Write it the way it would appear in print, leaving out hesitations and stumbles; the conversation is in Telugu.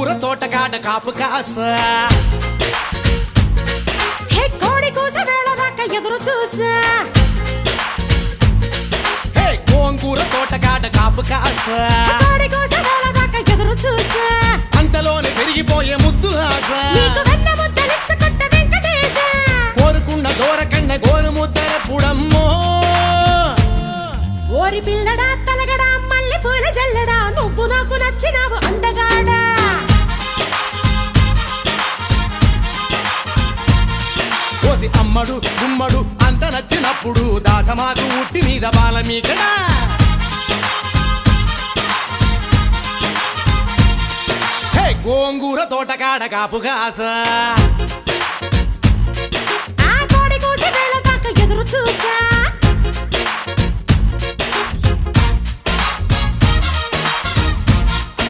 గోంగూర తోటకాడ కాపు కాస హే కోడి కూస వేళ దాకా ఎదురు చూసా హే గోంగూర తోటకాడ కాపు కాస కోడి కూస వేళ దాకా ఎదురు చూసా అంతలోనే పెరిగిపోయే ముద్దు ఆశ నీకు వెన్న ముద్దలిచ్చకొట్ట వెంకటేశ కోరుకున్న దూరకన్న గోరు ముద్దర పుడమ్మో ఓరి పిల్లడా తలగడా మల్లె పూల జల్లడా నువ్వు నాకు నచ్చినావు అందగాడా కోసి అమ్మడు గుమ్మడు అంత నచ్చినప్పుడు దాచమాకు ఉట్టి మీద బాల మీకడా హే గోంగూర తోటకాడ కాపు కాస ఆ కోడి కూసి వేళ దాకా ఎదురు చూసా